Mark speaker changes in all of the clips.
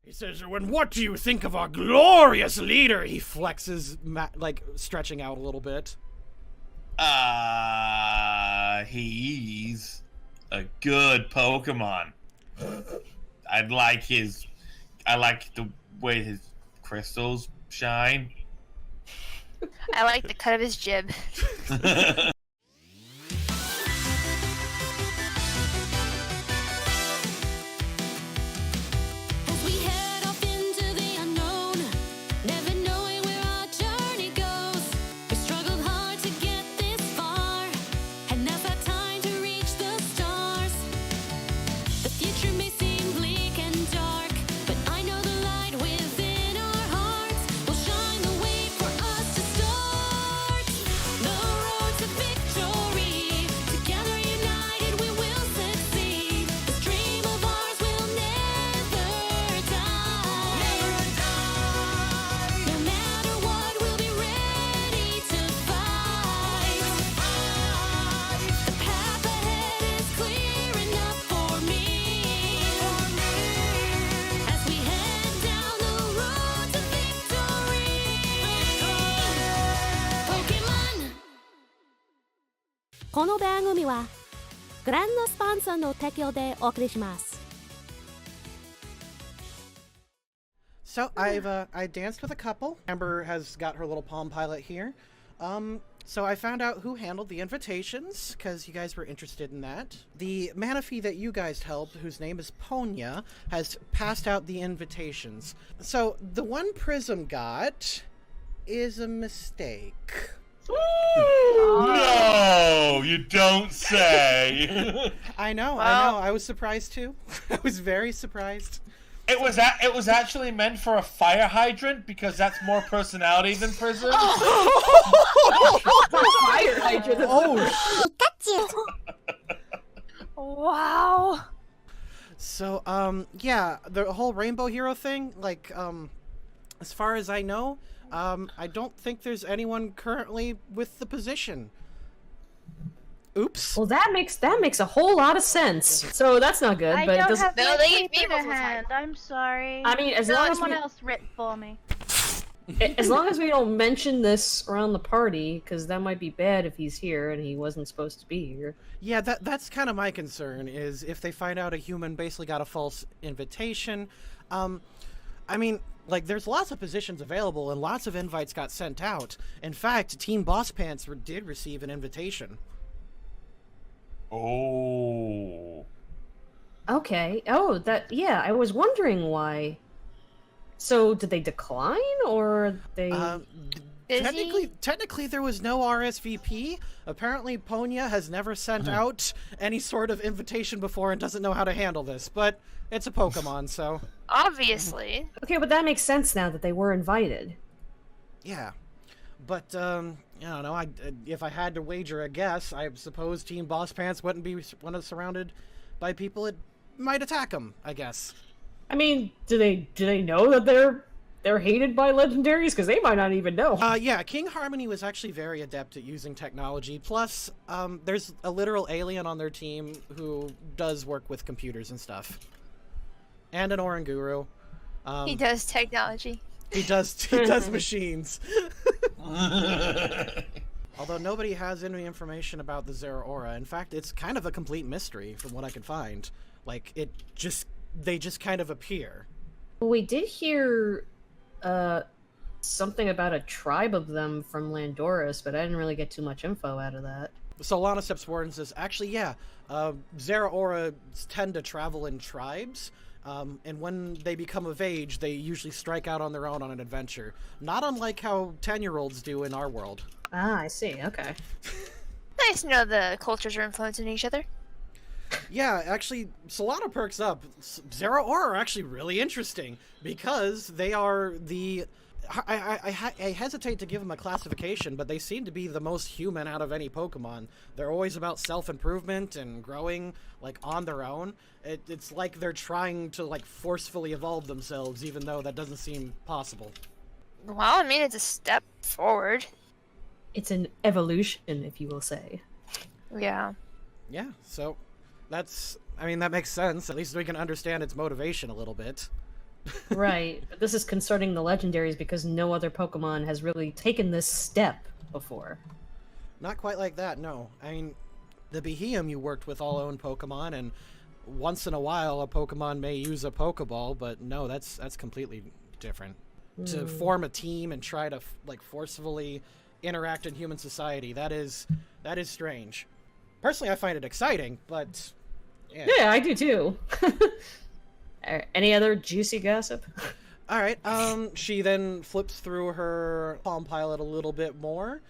Speaker 1: He says, "And what do you think of our glorious leader?" He flexes, stretching out a little bit.
Speaker 2: He's a good Pokemon. I like the way his crystals shine.
Speaker 3: I like the cut of his jib.
Speaker 4: この番組はグランドスポンサーの提供でお送りします。
Speaker 1: So I danced with a couple. Amber has got her little Palm Pilot here. So I found out who handled the invitations, because you guys were interested in that. The Manaphy that you guys helped, whose name is Ponya, has passed out the invitations. So the one Prism got is a mistake.
Speaker 2: No, you don't say.
Speaker 1: I know. I was surprised too. I was very surprised.
Speaker 2: It was actually meant for a fire hydrant because that's more personality than Prism.
Speaker 5: Fire hydrant.
Speaker 1: Oh,
Speaker 3: Wow.
Speaker 1: So, yeah, the whole Rainbow Hero thing, as far as I know, I don't think there's anyone currently with the position. Oops.
Speaker 5: Well, that makes a whole lot of sense. So that's not good. But it doesn't.
Speaker 3: No, they gave me
Speaker 6: a hand. I'm sorry.
Speaker 5: I mean, as long as
Speaker 6: someone else writ for me.
Speaker 5: As long as we don't mention this around the party, because that might be bad if he's here and he wasn't supposed to be here.
Speaker 1: Yeah, that's kind of my concern, is if they find out a human basically got a false invitation. I mean, there's lots of positions available and lots of invites got sent out. In fact, Team Boss Pants did receive an invitation.
Speaker 2: Oh.
Speaker 5: Okay. Oh, yeah. I was wondering why. So, did they decline, or they?
Speaker 1: Technically, there was no RSVP. Apparently, Ponya has never sent out any sort of invitation before and doesn't know how to handle this. But it's a Pokemon, so.
Speaker 3: Obviously.
Speaker 5: Okay, but that makes sense now that they were invited.
Speaker 1: Yeah, but I don't know. If I had to wager a guess, I suppose Team Boss Pants wouldn't be surrounded by people that might attack them, I guess.
Speaker 5: I mean, do they know that they're hated by legendaries? Because they might not even know.
Speaker 1: Yeah, King Harmony was actually very adept at using technology. Plus, there's a literal alien on their team who does work with computers and stuff. And an Oranguru.
Speaker 3: He does technology.
Speaker 1: He does machines. Although nobody has any information about the Zeraora. In fact, it's kind of a complete mystery from what I could find. They just kind of appear.
Speaker 5: We did hear something about a tribe of them from Landoris, but I didn't really get too much info out of that.
Speaker 1: Solana steps forward and says, actually, yeah, Zeraora tend to travel in tribes, and when they become of age, they usually strike out on their own on an adventure. Not unlike how 10-year-olds do in our world.
Speaker 5: Ah, I see, okay.
Speaker 3: Nice to know the cultures are influencing each other.
Speaker 1: Yeah, actually, Solana perks up. Zeraora are actually really interesting, because they are the... I hesitate to give them a classification, but they seem to be the most human out of any Pokemon. They're always about self-improvement and growing, on their own. It's like they're trying to, forcefully evolve themselves, even though that doesn't seem possible.
Speaker 3: Well, I mean, it's a step forward.
Speaker 5: It's an evolution, if you will say.
Speaker 3: Yeah.
Speaker 1: Yeah, so... that makes sense. At least we can understand its motivation a little bit.
Speaker 5: Right. But this is concerning the legendaries because no other Pokemon has really taken this step before.
Speaker 1: Not quite like that, no. I mean, the Behemoth you worked with all own Pokemon, and once in a while a Pokemon may use a Pokeball, but no, that's completely different. To form a team and try to like forcefully interact in human society, that is strange. Personally, I find it exciting, but
Speaker 5: Yeah, I do too. Any other juicy gossip?
Speaker 1: All right. She then flips through her Palm Pilot a little bit more,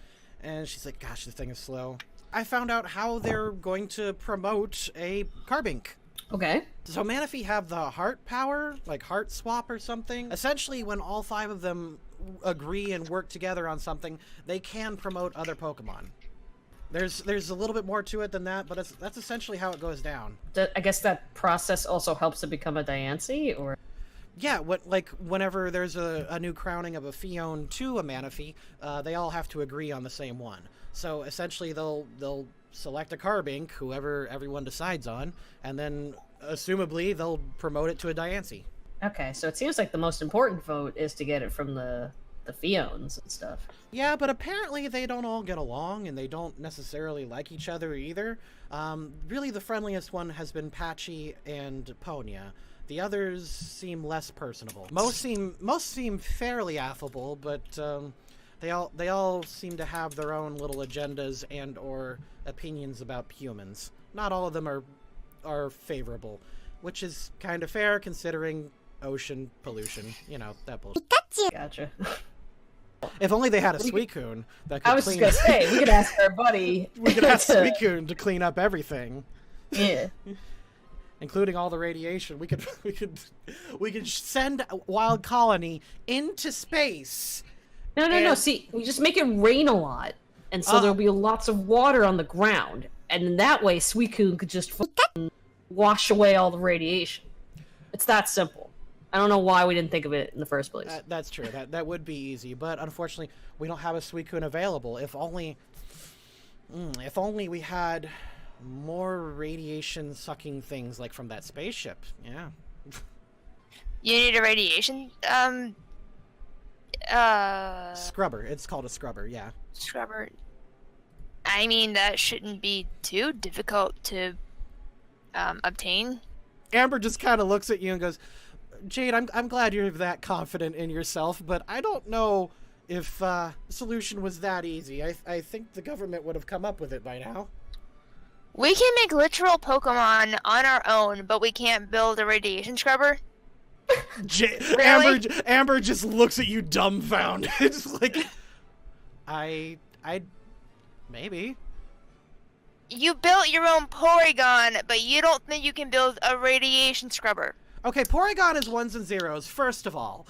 Speaker 1: and she's like, "Gosh, this thing is slow." I found out how they're going to promote a Carbink.
Speaker 5: Okay.
Speaker 1: So Manaphy have the heart power, like heart swap or something. Essentially, when all 5 of them agree and work together on something, they can promote other Pokemon. There's a little bit more to it than that, but that's essentially how it goes down.
Speaker 5: I guess that process also helps to become a Diancie, or...
Speaker 1: Yeah, whenever there's a new crowning of a Fion to a Manaphy, they all have to agree on the same one. So essentially, they'll select a Carbink, whoever everyone decides on, and then assumably they'll promote it to a Diancie.
Speaker 5: Okay, so it seems like the most important vote is to get it from the Fions and stuff.
Speaker 1: Yeah, but apparently they don't all get along, and they don't necessarily like each other either. Really, the friendliest one has been Patchy and Ponya. The others seem less personable. Most seem fairly affable, but they all seem to have their own little agendas and or opinions about humans. Not all of them are favorable, which is kind of fair considering ocean pollution. You know, that bullshit.
Speaker 5: Gotcha.
Speaker 1: If only they had a Suicune that could
Speaker 5: I was just gonna say, we could ask our buddy.
Speaker 1: We could ask Suicune to clean up everything.
Speaker 5: Yeah.
Speaker 1: Including all the radiation. We could send a wild colony into space.
Speaker 5: No. See, we just make it rain a lot, and so there'll be lots of water on the ground, and in that way, Suicune could just wash away all the radiation. It's that simple. I don't know why we didn't think of it in the first place.
Speaker 1: That's true. That would be easy, but unfortunately, we don't have a Suicune available. If only we had more radiation-sucking things like from that spaceship. Yeah.
Speaker 3: You need a radiation
Speaker 1: Scrubber. It's called a scrubber. Yeah.
Speaker 3: scrubber. I mean, that shouldn't be too difficult to obtain.
Speaker 1: Amber just kind of looks at you and goes, Jade, I'm glad you're that confident in yourself, but I don't know if the solution was that easy. I think the government would have come up with it by now.
Speaker 3: We can make literal Pokemon on our own, but we can't build a radiation scrubber.
Speaker 1: Really? Amber just looks at you dumbfounded. It's like, I maybe.
Speaker 3: You built your own Porygon, but you don't think you can build a radiation scrubber.
Speaker 1: Okay, Porygon is ones and zeros, first of all.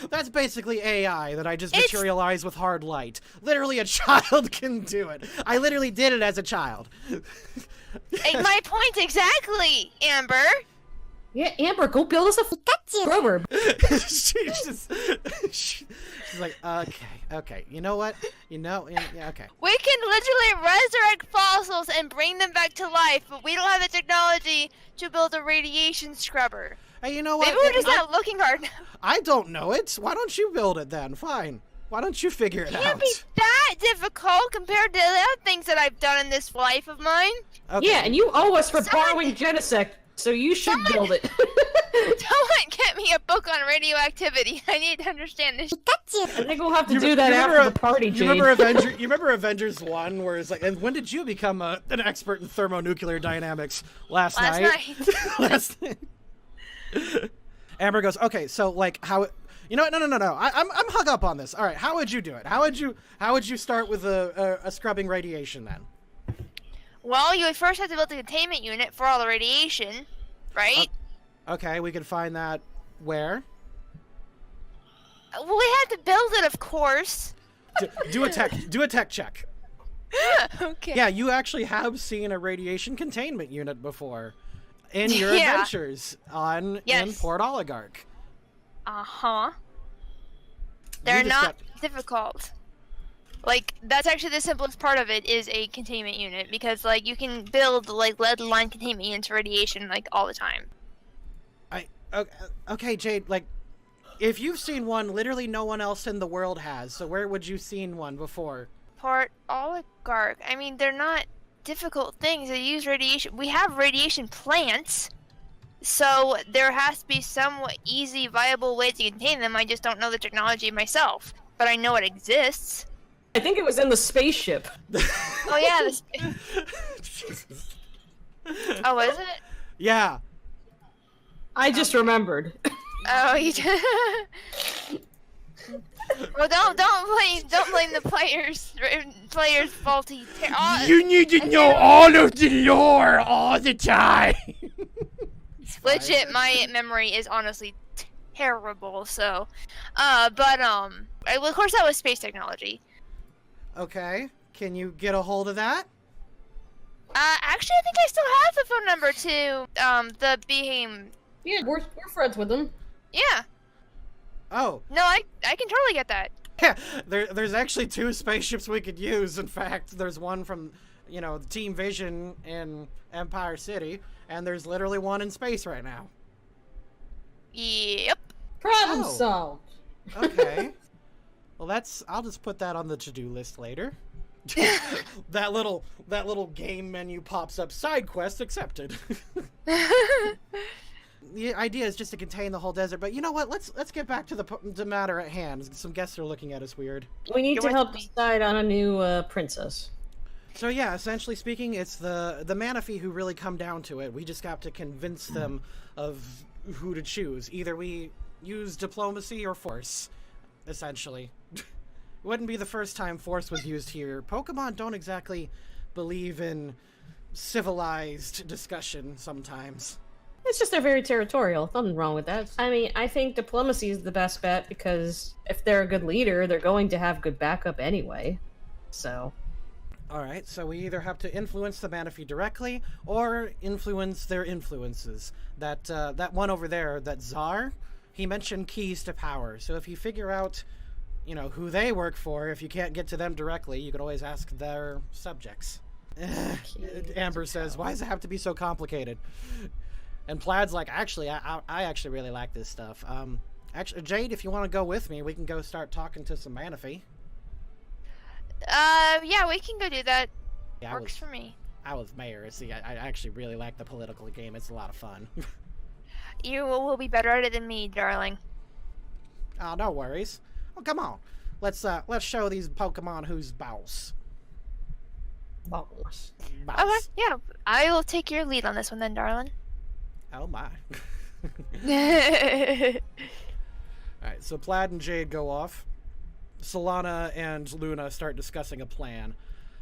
Speaker 1: That's basically AI that I just materialized with hard light. Literally, a child can do it. I literally did it as a child.
Speaker 3: My point exactly, Amber.
Speaker 5: Yeah, Amber, go build us a scrubber.
Speaker 1: she's like, okay. You know what? Yeah, okay.
Speaker 3: We can literally resurrect fossils and bring them back to life, but we don't have the technology to build a radiation scrubber.
Speaker 1: Hey, you know what?
Speaker 3: Maybe we're just not looking hard enough.
Speaker 1: I don't know it. Why don't you build it then? Fine. Why don't you figure it out?
Speaker 3: It can't be that difficult compared to the other things that I've done in this life of mine.
Speaker 1: Okay.
Speaker 5: Yeah, and you owe us for borrowing Genesect, so you should build it.
Speaker 3: Someone get me a book on radioactivity. I need to understand this.
Speaker 5: I think we'll have to do that after the party, Jade.
Speaker 1: You remember Avengers 1, where it's like, and when did you become an expert in thermonuclear dynamics? Last night. Last night. Amber goes, okay, so like how? You know what? No. I'm hung up on this. All right, how would you do it? How would you start with a scrubbing radiation then?
Speaker 3: Well, you would first have to build a containment unit for all the radiation, right?
Speaker 1: Okay, we can find that where?
Speaker 3: Well, we have to build it, of course.
Speaker 1: Do a tech check.
Speaker 3: Okay.
Speaker 1: Yeah, you actually have seen a radiation containment unit before in your adventures in Port Oligarch.
Speaker 3: Uh-huh. They're not difficult. Like, that's actually the simplest part of it is a containment unit, because, like, you can build, like, lead-line containment units for radiation, like, all the time.
Speaker 1: Okay, Jade, like, If you've seen one, literally no one else in the world has. So where would you seen one before?
Speaker 3: Part oligarch. I mean, they're not difficult things. They use radiation. We have radiation plants. So there has to be some easy, viable way to contain them. I just don't know the technology myself. But I know it exists.
Speaker 5: I think it was in the spaceship.
Speaker 3: Oh, yeah.
Speaker 1: Jesus.
Speaker 3: Oh, was it?
Speaker 1: Yeah.
Speaker 5: I just remembered.
Speaker 3: Oh, you well, don't blame the players faulty.
Speaker 1: You need to know all of the lore all the time.
Speaker 3: Legit, my memory is honestly terrible. So, of course that was space technology.
Speaker 1: Okay, can you get a hold of that?
Speaker 3: Actually, I think I still have the phone number to the Behem.
Speaker 5: Yeah, we're friends with them.
Speaker 3: Yeah.
Speaker 1: Oh.
Speaker 3: No, I can totally get that.
Speaker 1: Yeah, there's actually 2 spaceships we could use. In fact, there's one from, Team Vision in Empire City, and there's literally one in space right now.
Speaker 3: Yep.
Speaker 5: Problem
Speaker 1: Oh.
Speaker 5: solved.
Speaker 1: Okay. Well, I'll just put that on the to-do list later. that little game menu pops up. Side quest accepted. The idea is just to contain the whole desert, but you know what? Let's get back to the matter at hand. Some guests are looking at us weird.
Speaker 5: We need to help decide on a new princess.
Speaker 1: So yeah, essentially speaking, it's the Manaphy who really come down to it. We just got to convince them of who to choose. Either we use diplomacy or force, essentially. It wouldn't be the first time force was used here. Pokemon don't exactly believe in civilized discussion sometimes.
Speaker 5: It's just they're very territorial. Nothing wrong with that. I mean, I think diplomacy is the best bet because if they're a good leader, they're going to have good backup anyway. So.
Speaker 1: Alright, so we either have to influence the Manaphy directly or influence their influences. That one over there, that Czar, he mentioned keys to power. So if you figure out, who they work for, if you can't get to them directly, you can always ask their subjects. Amber says, why does it have to be so complicated? And Plaid's like, actually, I actually really like this stuff. Actually, Jade, if you want to go with me, we can go start talking to some Manaphy.
Speaker 3: Yeah, we can go do that.
Speaker 1: Yeah,
Speaker 3: Works for me.
Speaker 1: I was mayor. See, I actually really like the political game. It's a lot of fun.
Speaker 3: You will be better at it than me, darling.
Speaker 1: Oh, no worries. Oh, come on. Let's show these Pokemon who's boss.
Speaker 5: Boss.
Speaker 1: Boss.
Speaker 3: Okay, yeah. I will take your lead on this one then, darling.
Speaker 1: Oh my. Alright, so Plaid and Jade go off. Solana and Luna start discussing a plan.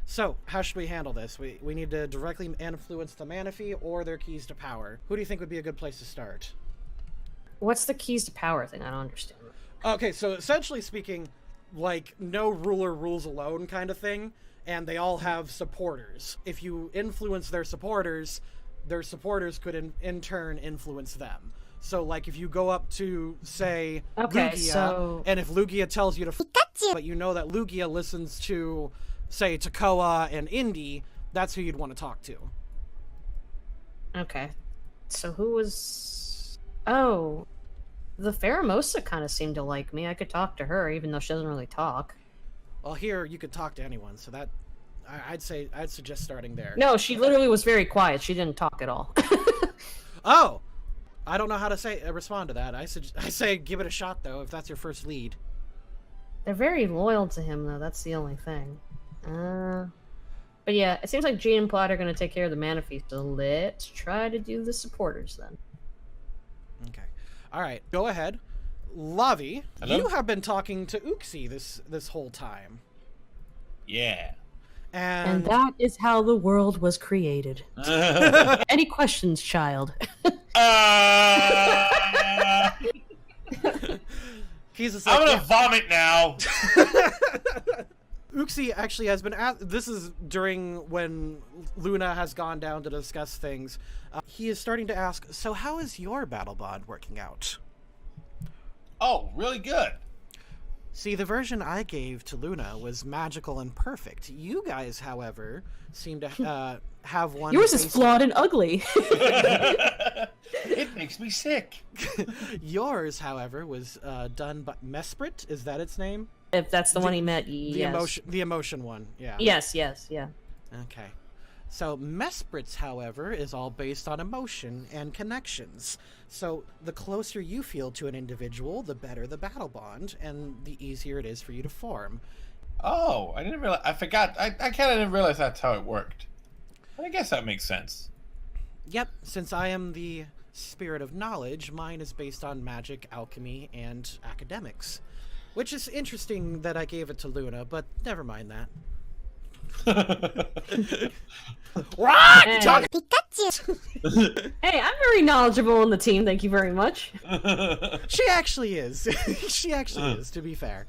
Speaker 1: So, how should we handle this? We need to directly influence the Manaphy or their keys to power. Who do you think would be a good place to start?
Speaker 5: What's the keys to power thing? I don't understand.
Speaker 1: Okay, so essentially speaking, like, no ruler rules alone kind of thing, and they all have supporters. If you influence their supporters could in turn influence them. So, like, if you go up to, say, Lugia, and if Lugia tells you to but you know that Lugia listens to, say, Takoa and Indy, that's who you'd want to talk to.
Speaker 5: Okay. So who was... Oh. The Pheromosa kind of seemed to like me. I could talk to her, even though she doesn't really talk.
Speaker 1: Well, here, you could talk to anyone, so that... I'd suggest starting there.
Speaker 5: No, she literally was very quiet. She didn't talk at all.
Speaker 1: Oh! I don't know how to respond to that. I say give it a shot, though, if that's your first lead.
Speaker 5: They're very loyal to him, though. That's the only thing. But yeah, it seems like Jade and Plaid are going to take care of the Manaphy, so let's try to do the supporters, then.
Speaker 1: Okay. Alright, go ahead. Lavi,
Speaker 2: Hello?
Speaker 1: you have been talking to Uxie this whole time.
Speaker 2: Yeah.
Speaker 5: And that is how the world was created. Any questions, child?
Speaker 1: He's just like,
Speaker 2: I'm gonna vomit now.
Speaker 1: Uxie actually has been asked. This is during when Luna has gone down to discuss things. He is starting to ask, so how is your battle bond working out?
Speaker 2: Oh, really good.
Speaker 1: See, the version I gave to Luna was magical and perfect. You guys, however, seem to have one.
Speaker 5: Yours is flawed and ugly.
Speaker 2: It makes me sick.
Speaker 1: Yours, however, was done by Mesprit. Is that its name?
Speaker 5: If that's the one he met, yes.
Speaker 1: The emotion one. Yeah.
Speaker 5: Yes, yeah.
Speaker 1: Okay. So Mesprit's, however, is all based on emotion and connections. So the closer you feel to an individual, the better the battle bond, and the easier it is for you to form.
Speaker 2: Oh, I didn't realize. I forgot. I kind of didn't realize that's how it worked. I guess that makes sense.
Speaker 1: Yep, since I am the spirit of knowledge, mine is based on magic, alchemy, and academics. Which is interesting that I gave it to Luna, but never mind that.
Speaker 5: Hey, I'm very knowledgeable in the team, thank you very much.
Speaker 1: She actually is. She actually is, to be fair.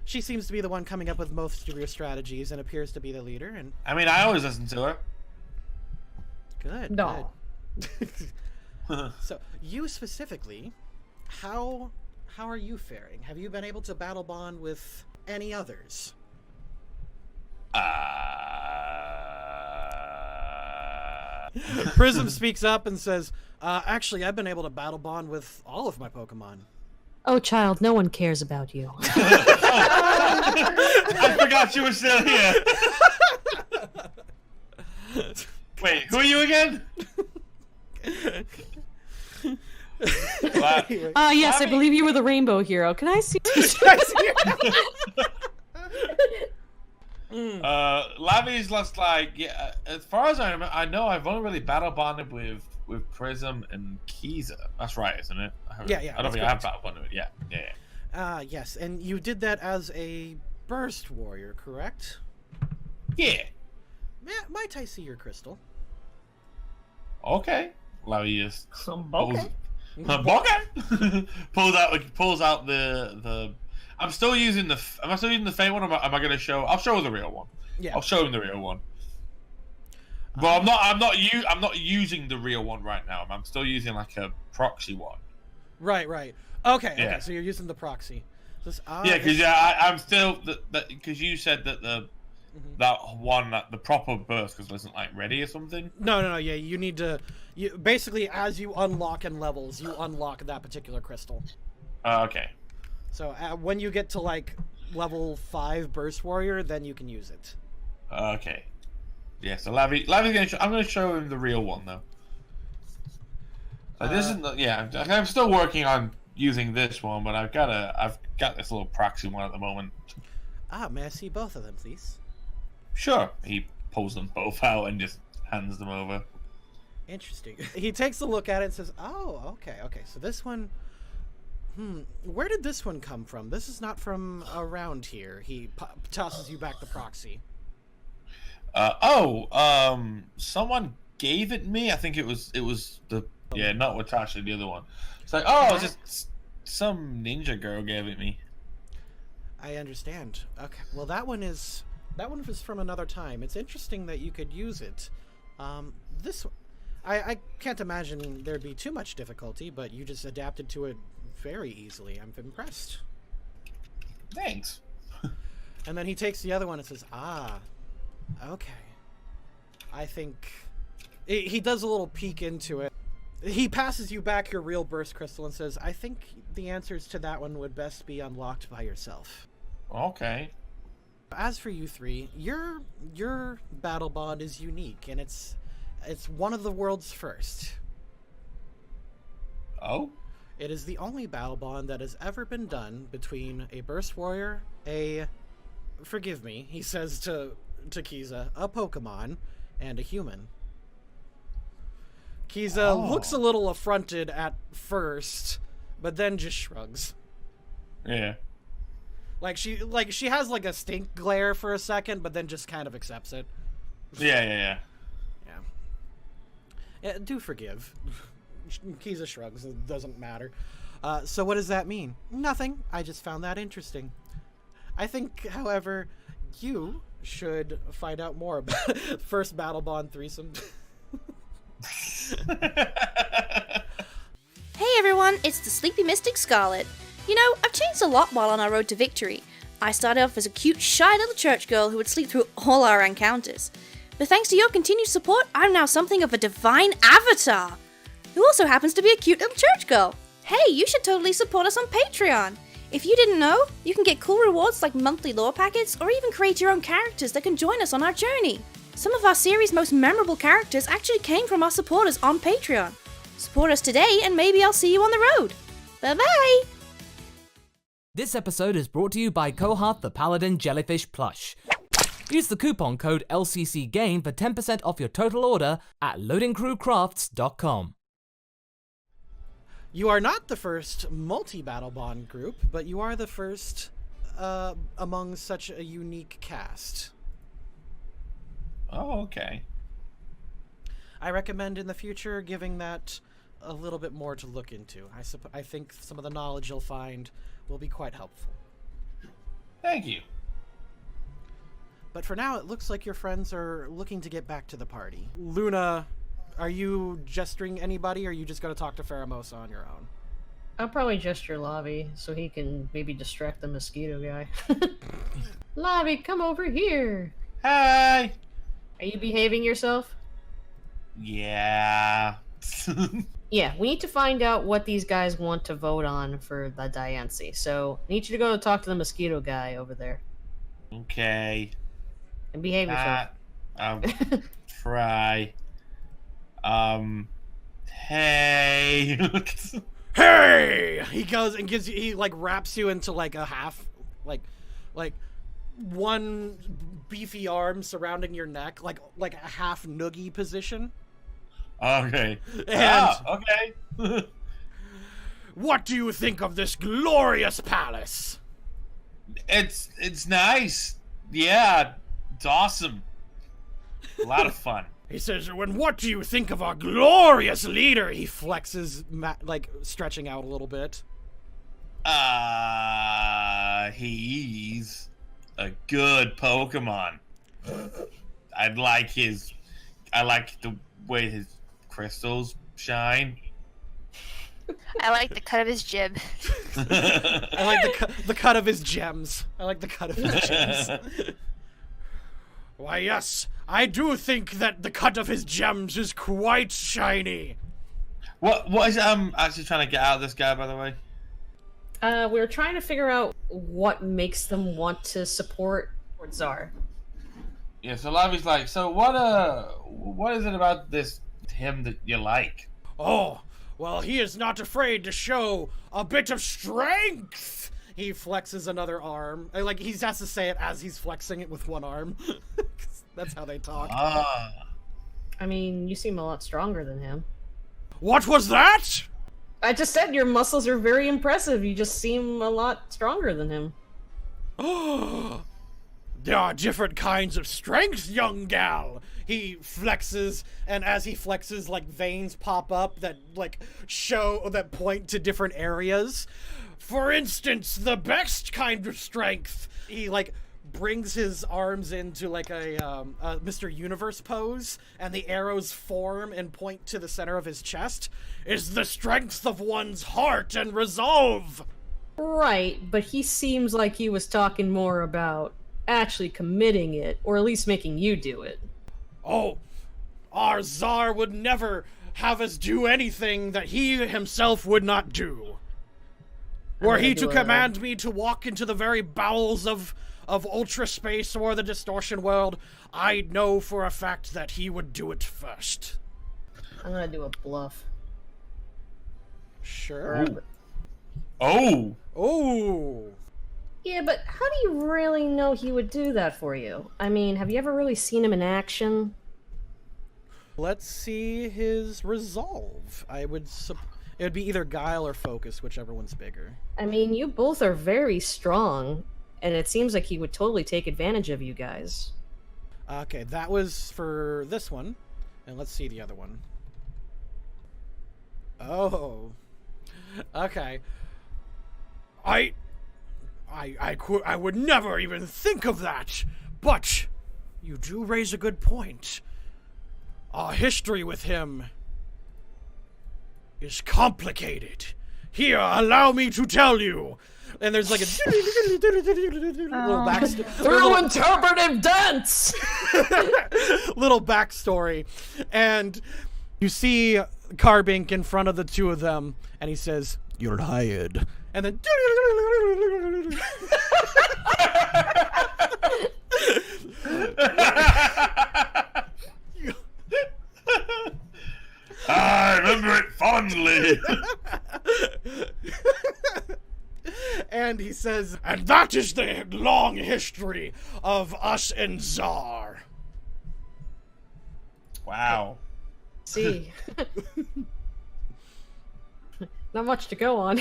Speaker 1: She seems to be the one coming up with most of your strategies and appears to be the leader, and
Speaker 2: I mean, I always listen to her.
Speaker 1: good.
Speaker 5: No.
Speaker 1: Good. So, you specifically, how are you faring? Have you been able to battle bond with any others? Prism speaks up and says, actually, I've been able to battle bond with all of my Pokemon.
Speaker 5: Oh, child, no one cares about you.
Speaker 2: I forgot you were still here. Wait, who are you again?
Speaker 5: Yes, I believe you were the rainbow hero. Can I see?
Speaker 2: Lavi's just like, yeah, as far as I know, I've only really battle bonded with Prism and Kiza. That's right, isn't it?
Speaker 1: Yeah,
Speaker 2: I don't think I have battle bonded with it. Yeah.
Speaker 1: Yes, and you did that as a burst warrior, correct?
Speaker 2: Yeah.
Speaker 1: Might I see your crystal?
Speaker 2: Okay. Lavi is
Speaker 5: Some
Speaker 2: okay. pulls out the. I'm still using the. Am I still using the fake one? Or am I going to show? I'll show the real one.
Speaker 1: Yeah.
Speaker 2: I'll show him the real one. But I'm not using the real one right now. I'm still using like a proxy one.
Speaker 1: Right. Okay.
Speaker 2: Yeah.
Speaker 1: Okay. So you're using the proxy.
Speaker 2: Because I'm still because you said that that one the proper burst because it wasn't like ready or something.
Speaker 1: No. Yeah, you need to. Basically, as you unlock in levels, you unlock that particular crystal.
Speaker 2: Okay.
Speaker 1: So when you get to like level 5 burst warrior, then you can use it.
Speaker 2: Okay. Yeah. So Lavi's I'm gonna show him the real one though. So this is I'm still working on using this one, but I've got this little proxy one at the moment.
Speaker 1: May I see both of them, please?
Speaker 2: Sure. He pulls them both out and just hands them over.
Speaker 1: Interesting. He takes a look at it and says, "Oh, okay. So this one. Where did this one come from? This is not from around here." He tosses you back the proxy.
Speaker 2: Someone gave it me. I think it was not Watasha, the other one. It's like, it's just some ninja girl gave it me.
Speaker 1: I understand. Okay. Well, that one was from another time. It's interesting that you could use it. This one, I can't imagine there'd be too much difficulty, but you just adapted to it very easily. I'm impressed.
Speaker 2: Thanks.
Speaker 1: And then he takes the other one and says, okay. I think... He does a little peek into it. He passes you back your real burst crystal and says, I think the answers to that one would best be unlocked by yourself.
Speaker 2: Okay.
Speaker 1: As for you three, your battle bond is unique, and it's one of the world's first.
Speaker 2: Oh?
Speaker 1: It is the only battle bond that has ever been done between a burst warrior, forgive me, he says to Kiza, a Pokemon, and a human. Kiza looks a little affronted at first, but then just shrugs.
Speaker 2: Yeah.
Speaker 1: Like she has like a stink glare for a second, but then just kind of accepts it.
Speaker 2: Yeah.
Speaker 1: Do forgive. Kiza shrugs. It doesn't matter. So what does that mean? Nothing. I just found that interesting. I think, however, you should find out more about first battle bond threesome.
Speaker 7: Hey everyone, it's the Sleepy Mystic Scarlet. You know, I've changed a lot while on our road to victory. I started off as a cute, shy little church girl who would sleep through all our encounters. But thanks to your continued support, I'm now something of a divine avatar, who also happens to be a cute little church girl. Hey, you should totally support us on Patreon. If you didn't know, you can get cool rewards like monthly lore packets, or even create your own characters that can join us on our journey. Some of our series' most memorable characters actually came from our supporters on Patreon. Support us today, and maybe I'll see you on the road. Bye-bye!
Speaker 8: This episode is brought to you by Kohath the Paladin Jellyfish Plush. Use the coupon code LCCGAME for 10% off your total order at loadingcrewcrafts.com.
Speaker 1: You are not the first multi-battle bond group, but you are the first among such a unique cast.
Speaker 2: Oh, okay.
Speaker 1: I recommend in the future giving that a little bit more to look into. I think some of the knowledge you'll find will be quite helpful.
Speaker 2: Thank you.
Speaker 1: But for now, it looks like your friends are looking to get back to the party. Luna, are you gesturing anybody, or are you just going to talk to Pheromos on your own?
Speaker 5: I'll probably gesture Lavi so he can maybe distract the mosquito guy. Lavi, come over here.
Speaker 2: Hi.
Speaker 5: Are you behaving yourself?
Speaker 2: Yeah.
Speaker 5: Yeah, we need to find out what these guys want to vote on for the Diancie. So, I need you to go talk to the mosquito guy over there.
Speaker 2: Okay.
Speaker 5: And behave yourself.
Speaker 2: I'll try. Hey.
Speaker 1: Hey! He goes and gives you, he like wraps you into like a half, like one beefy arm surrounding your neck, like a half noogie position.
Speaker 2: Okay.
Speaker 1: And
Speaker 2: Okay.
Speaker 1: what do you think of this glorious palace?
Speaker 2: It's nice. Yeah, it's awesome. A lot of fun.
Speaker 1: He says, "And what do you think of our glorious leader?" He flexes, like stretching out a little bit.
Speaker 2: He's a good Pokemon. I like the way his crystals shine.
Speaker 3: I like the cut of his jib.
Speaker 1: I like the cut of his gems. I like the cut of his gems. Why, yes, I do think that the cut of his gems is quite shiny.
Speaker 2: What is actually trying to get out of this guy, by the way?
Speaker 5: We're trying to figure out what makes them want to support Czar.
Speaker 2: Yeah, so Lavi's like, so what is it about him that you like?
Speaker 1: Oh, well, he is not afraid to show a bit of strength. He flexes another arm. Like, he has to say it as he's flexing it with one arm. That's how they talk.
Speaker 5: I mean, you seem a lot stronger than him.
Speaker 1: What was that?
Speaker 5: I just said your muscles are very impressive. You just seem a lot stronger than him.
Speaker 1: There are different kinds of strength, young gal. He flexes, and as he flexes, like, veins pop up that, like, that point to different areas. For instance, the best kind of strength. He, like, brings his arms into, like, a Mr. Universe pose, and the arrows form and point to the center of his chest, is the strength of one's heart and resolve.
Speaker 5: Right, but he seems like he was talking more about actually committing it, or at least making you do it.
Speaker 1: Oh, our Tsar would never have us do anything that he himself would not do. Were he to command me to walk into the very bowels of ultra space or the distortion world, I know for a fact that he would do it first.
Speaker 5: I'm gonna do a bluff.
Speaker 1: Sure.
Speaker 2: Oh!
Speaker 5: Yeah, but how do you really know he would do that for you? I mean, have you ever really seen him in action?
Speaker 1: Let's see his resolve. It would be either guile or focus, whichever one's bigger.
Speaker 5: I mean, you both are very strong, and it seems like he would totally take advantage of you guys.
Speaker 1: Okay, that was for this one. And let's see the other one. Oh. Okay. I would never even think of that, but you do raise a good point. Our history with him is complicated. Here, allow me to tell you. And there's like a little backstory.
Speaker 5: Through interpretive dance!
Speaker 1: Little backstory. And you see Carbink in front of the two of them, and he says, "You're hired." And then
Speaker 2: I remember it fondly.
Speaker 1: and he says, "And that is the long history of us and Czar."
Speaker 2: Wow.
Speaker 5: See. Not much to go on.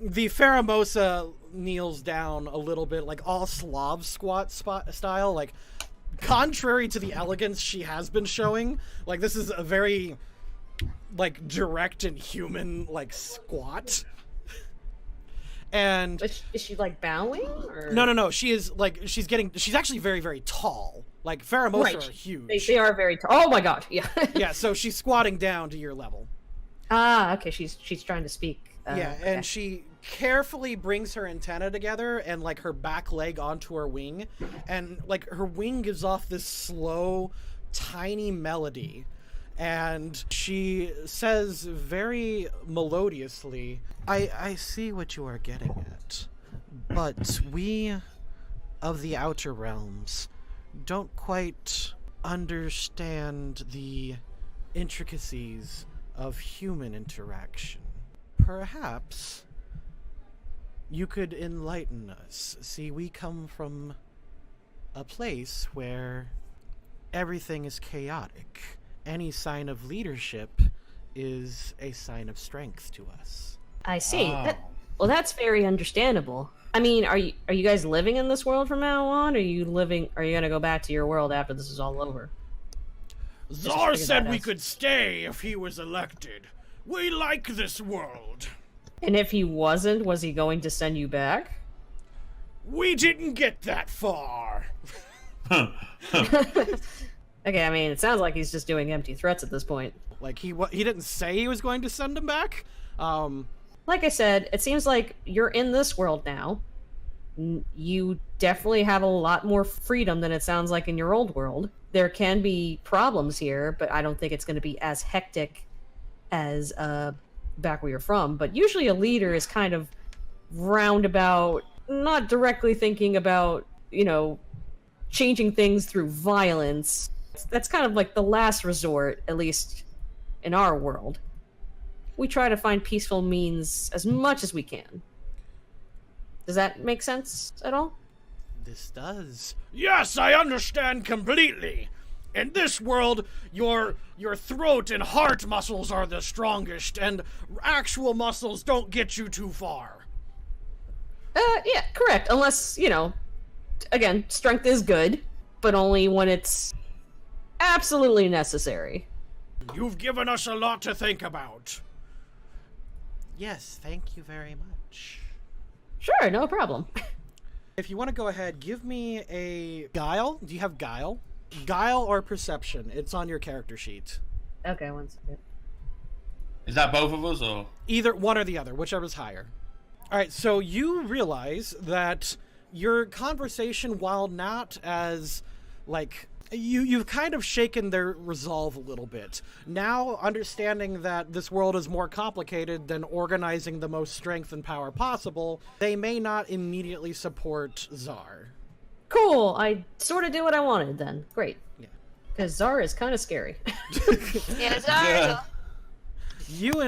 Speaker 1: The Faramosa kneels down a little bit, like all Slav squat style, like contrary to the elegance she has been showing. Like this is a very like direct and human like squat. And
Speaker 5: is she like bowing? Or?
Speaker 1: No. She is like she's actually very, very tall. Like Faramosa are huge.
Speaker 5: They are very tall. Oh my god, yeah.
Speaker 1: Yeah, so she's squatting down to your level.
Speaker 5: Ah, okay, she's trying to speak.
Speaker 1: Yeah,
Speaker 5: okay.
Speaker 1: and she carefully brings her antenna together and like her back leg onto her wing, and like her wing gives off this slow, tiny melody, and she says very melodiously, I see what you are getting at, but we of the Outer Realms don't quite understand the intricacies of human interaction. Perhaps you could enlighten us. See, we come from a place where everything is chaotic. Any sign of leadership is a sign of strength to us.
Speaker 5: I see.
Speaker 2: Oh.
Speaker 5: Well, that's very understandable. I mean, are you guys living in this world from now on? Are you gonna go back to your world after this is all over?
Speaker 1: Czar said we could stay if he was elected. We like this world.
Speaker 5: And if he wasn't, was he going to send you back?
Speaker 1: We didn't get that far.
Speaker 5: Okay, I mean, it sounds like he's just doing empty threats at this point.
Speaker 1: Like he didn't say he was going to send him back.
Speaker 5: Like I said, it seems like you're in this world now. You definitely have a lot more freedom than it sounds like in your old world. There can be problems here, but I don't think it's going to be as hectic as back where you're from. But usually a leader is kind of roundabout, not directly thinking about, changing things through violence. That's kind of like the last resort, at least in our world. We try to find peaceful means as much as we can. Does that make sense at all?
Speaker 1: This does. Yes, I understand completely. In this world, your throat and heart muscles are the strongest, and actual muscles don't get you too far.
Speaker 5: Yeah, correct. Unless, again, strength is good, but only when it's absolutely necessary.
Speaker 1: You've given us a lot to think about. Yes, thank you very much.
Speaker 5: Sure, no problem.
Speaker 1: If you want to go ahead, give me a guile. Do you have guile? Guile or perception? It's on your character sheet.
Speaker 5: Okay, one second.
Speaker 2: Is that both of us, or?
Speaker 1: Either one or the other, whichever's higher. All right, so you realize that your conversation, while not as, you've kind of shaken their resolve a little bit. Now, understanding that this world is more complicated than organizing the most strength and power possible, they may not immediately support Czar.
Speaker 5: Cool, I sort of did what I wanted then. Great.
Speaker 1: Yeah.
Speaker 5: Because Czar is kind of scary.
Speaker 3: Yeah, Czar.
Speaker 2: Yeah.
Speaker 1: You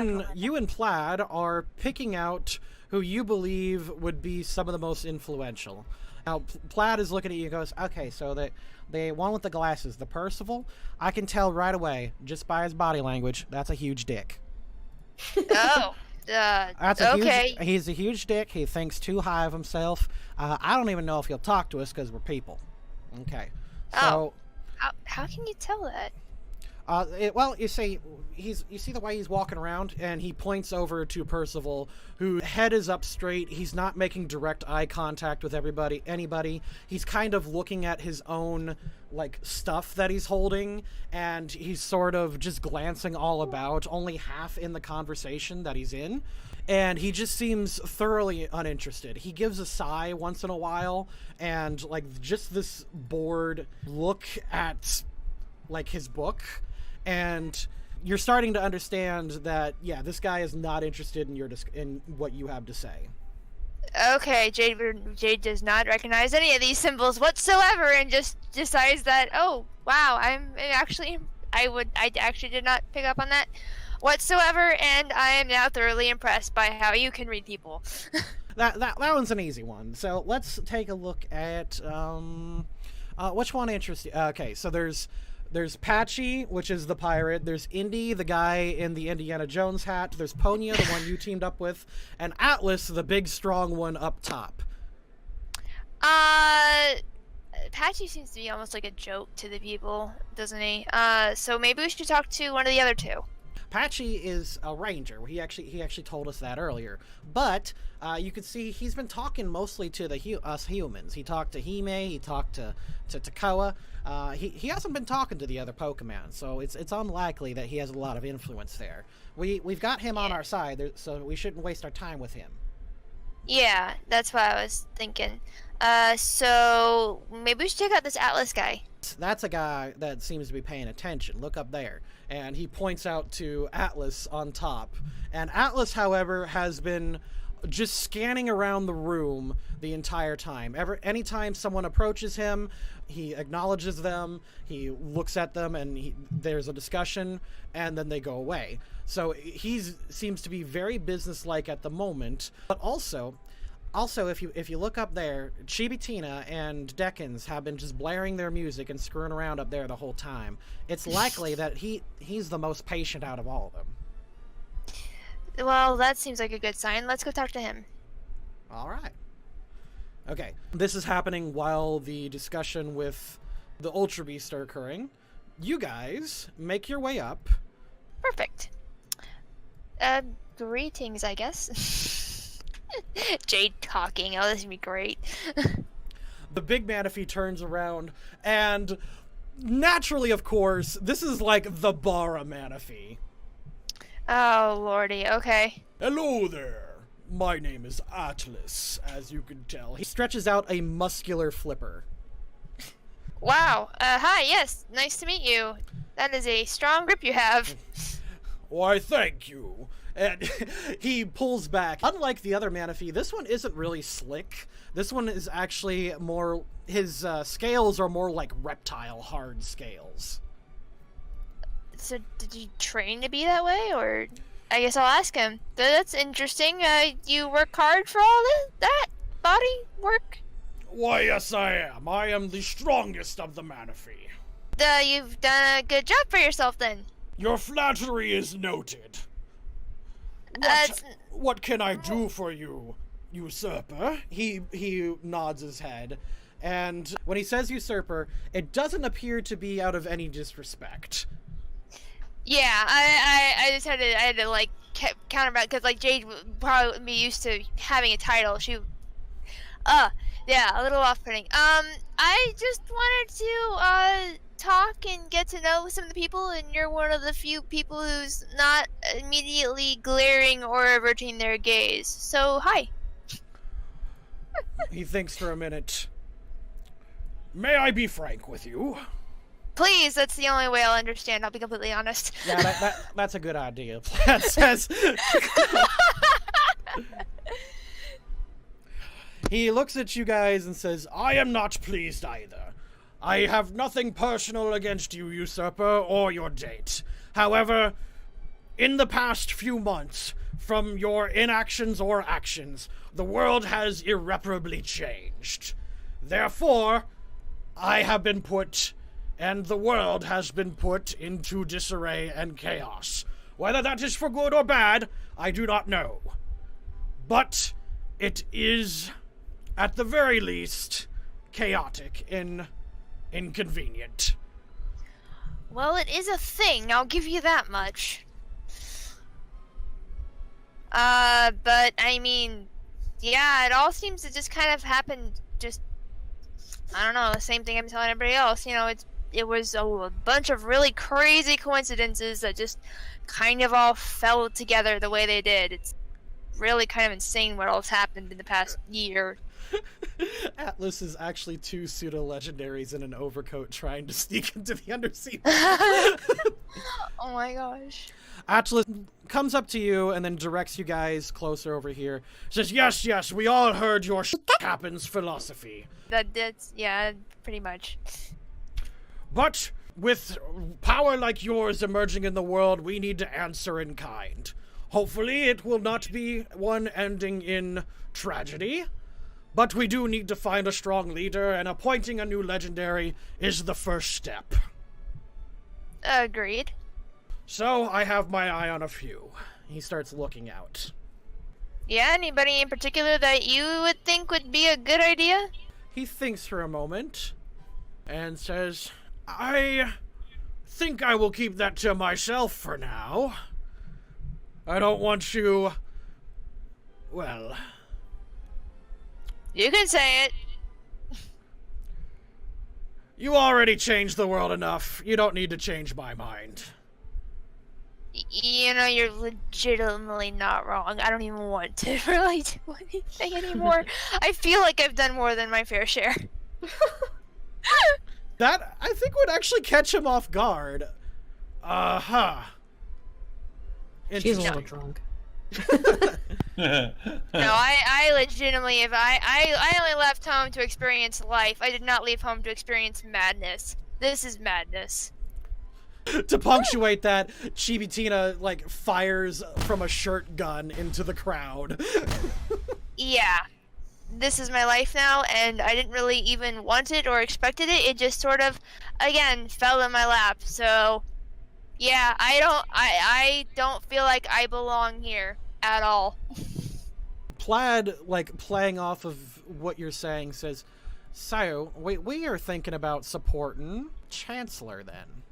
Speaker 1: and Plaid are picking out who you believe would be some of the most influential. Now, Plaid is looking at you and goes, okay, so the one with the glasses, the Percival, I can tell right away, just by his body language, that's a huge dick.
Speaker 3: Oh. Okay.
Speaker 1: He's a huge dick. He thinks too high of himself. I don't even know if he'll talk to us because we're people. Okay. So,
Speaker 3: How can you tell that?
Speaker 1: Well, you see the way he's walking around, and he points over to Percival, whose head is up straight. He's not making direct eye contact with anybody. He's kind of looking at his own, like, stuff that he's holding, and he's sort of just glancing all about, only half in the conversation that he's in. And he just seems thoroughly uninterested. He gives a sigh once in a while, and, like, just this bored look at, like, his book. And you're starting to understand that, yeah, this guy is not interested in what you have to say.
Speaker 3: Okay, Jade does not recognize any of these symbols whatsoever, and just decides that, oh wow, I actually did not pick up on that whatsoever, and I am now thoroughly impressed by how you can read people.
Speaker 1: That one's an easy one. So let's take a look at which one interests you. Okay, so there's Patchy, which is the pirate. There's Indy, the guy in the Indiana Jones hat. There's Ponya, the one you teamed up with, and Atlas, the big strong one up top.
Speaker 3: Patchy seems to be almost like a joke to the people, doesn't he? So maybe we should talk to one of the other two.
Speaker 1: Patchy is a ranger. He actually told us that earlier. But you can see he's been talking mostly to us humans. He talked to Hime. He talked to Takoa. He hasn't been talking to the other Pokemon, so it's unlikely that he has a lot of influence there. We've got him on our side, so we shouldn't waste our time with him.
Speaker 3: Yeah, that's what I was thinking. So maybe we should check out this Atlas guy.
Speaker 1: That's a guy that seems to be paying attention. Look up there. And he points out to Atlas on top. And Atlas, however, has been just scanning around the room the entire time. Anytime someone approaches him, he acknowledges them, he looks at them, and there's a discussion, and then they go away. So he seems to be very businesslike at the moment, but also, if you look up there, Chibitina and Dekins have been just blaring their music and screwing around up there the whole time. It's likely that he's the most patient out of all of them.
Speaker 3: Well, that seems like a good sign. Let's go talk to him.
Speaker 1: All right. Okay, this is happening while the discussion with the Ultra Beast are occurring. You guys make your way up.
Speaker 3: Perfect. Greetings, I guess. Jade talking. Oh, this is gonna be great.
Speaker 1: The big Manaphy turns around, and naturally, of course, this is like the Bara Manaphy.
Speaker 3: Oh, lordy. Okay.
Speaker 1: Hello there. My name is Atlas, as you can tell. He stretches out a muscular flipper.
Speaker 3: Wow. Hi, yes. Nice to meet you. That is a strong grip you have.
Speaker 1: Why, thank you. And he pulls back. Unlike the other Manaphy, this one isn't really slick. This one is actually more... His scales are more like reptile hard scales.
Speaker 3: So, did you train to be that way, or... I guess I'll ask him. That's interesting. You work hard for all that body work?
Speaker 1: Why, yes I am. I am the strongest of the Manaphy.
Speaker 3: You've done a good job for yourself, then.
Speaker 1: Your flattery is noted. What can I do for you, usurper? He nods his head, and when he says usurper, it doesn't appear to be out of any disrespect.
Speaker 3: Yeah, I just had to like counterback, because like Jade would probably be used to having a title. Yeah, a little off-putting. I just wanted to talk and get to know some of the people, and you're one of the few people who's not immediately glaring or averting their gaze. So, hi.
Speaker 1: He thinks for a minute. May I be frank with you?
Speaker 3: Please, that's the only way I'll understand. I'll be completely honest.
Speaker 1: Yeah, that's a good idea. That says. He looks at you guys and says, I am not pleased either. I have nothing personal against you, usurper, or your date. However, in the past few months, from your inactions or actions, the world has irreparably changed. Therefore, I have been put... and the world has been put into disarray and chaos. Whether that is for good or bad, I do not know. But it is, at the very least, chaotic and inconvenient.
Speaker 3: Well, it is a thing, I'll give you that much. But I mean, yeah, it all seems to just kind of happen just, I don't know, the same thing I'm telling everybody else. You know, it was a bunch of really crazy coincidences that just kind of all fell together the way they did. It's really kind of insane what all's happened in the past year.
Speaker 1: Atlas is actually 2 pseudo-legendaries in an overcoat trying to sneak into the undersea.
Speaker 3: Oh my gosh.
Speaker 1: Atlas comes up to you and then directs you guys closer over here. Says, yes, we all heard your happens philosophy.
Speaker 3: That's, yeah, pretty much.
Speaker 1: But with power like yours emerging in the world, we need to answer in kind. Hopefully it will not be one ending in tragedy. But we do need to find a strong leader, and appointing a new legendary is the first step.
Speaker 3: Agreed.
Speaker 1: So, I have my eye on a few. He starts looking out.
Speaker 3: Yeah, anybody in particular that you would think would be a good idea?
Speaker 1: He thinks for a moment, and says, I think I will keep that to myself for now. I don't want to... well...
Speaker 3: You can say it.
Speaker 1: You already changed the world enough. You don't need to change my mind.
Speaker 3: You know, you're legitimately not wrong. I don't even want to really do anything anymore. I feel like I've done more than my fair share.
Speaker 1: That, I think, would actually catch him off guard. Uh-huh.
Speaker 5: She's a little drunk.
Speaker 3: No, I legitimately, if I only left home to experience life. I did not leave home to experience madness. This is madness.
Speaker 1: To punctuate that, Chibitina, like, fires from a shirt gun into the crowd.
Speaker 3: Yeah. This is my life now, and I didn't really even want it or expected it. It just sort of, again, fell in my lap. So, yeah, I don't feel like I belong here at all.
Speaker 1: Plaid, like, playing off of what you're saying, says, so, we are thinking about supporting Chancellor, then.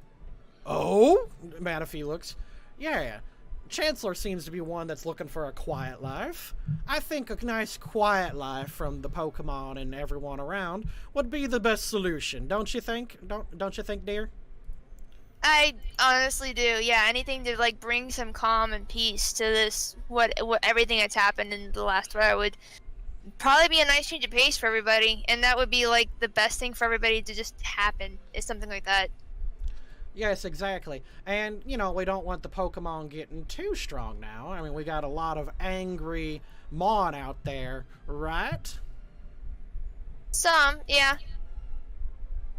Speaker 1: Oh? Manaphy looks. Yeah, Chancellor seems to be one that's looking for a quiet life. I think a nice quiet life from the Pokemon and everyone around would be the best solution, don't you think? Don't you think, dear?
Speaker 3: I honestly do. Yeah, anything to like bring some calm and peace to this what everything that's happened in the last year would probably be a nice change of pace for everybody, and that would be like the best thing for everybody to just happen is something like that.
Speaker 1: Yes, exactly. And, you know, we don't want the Pokemon getting too strong now. I mean, we got a lot of angry Mon out there, right?
Speaker 3: Some, yeah.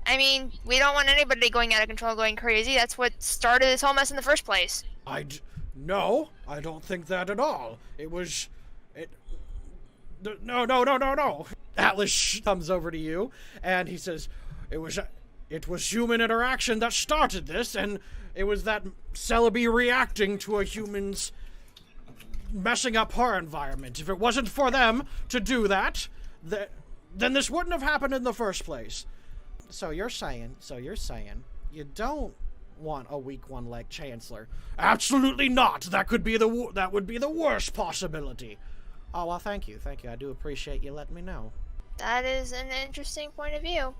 Speaker 3: I mean, we don't want anybody going out of control, going crazy. That's what started this whole mess in the first place.
Speaker 1: No, I don't think that at all. No. Atlas comes over to you, and he says, It was human interaction that started this, and it was that Celebi reacting to a human's messing up her environment. If it wasn't for them to do that, then this wouldn't have happened in the first place. So you're saying you don't want a weak one like Chancellor? Absolutely not. That would be the worst possibility. Oh, well, thank you. I do appreciate you letting me know.
Speaker 3: That is an interesting point of view.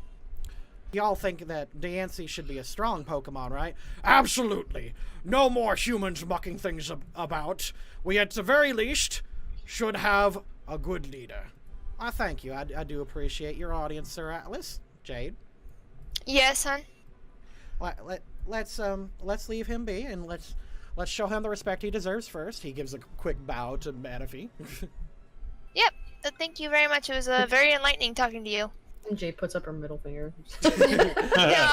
Speaker 1: Y'all think that Diancie should be a strong Pokemon, right? Absolutely. No more humans mucking things about. We, at the very least, should have a good leader. Thank you. I do appreciate your audience, Sir Atlas. Jade?
Speaker 3: Yes, hon?
Speaker 1: Let's leave him be, and let's show him the respect he deserves first. He gives a quick bow to Manaphy.
Speaker 3: Yep. Thank you very much. It was very enlightening talking to you.
Speaker 5: And Jade puts up her middle finger.
Speaker 3: No.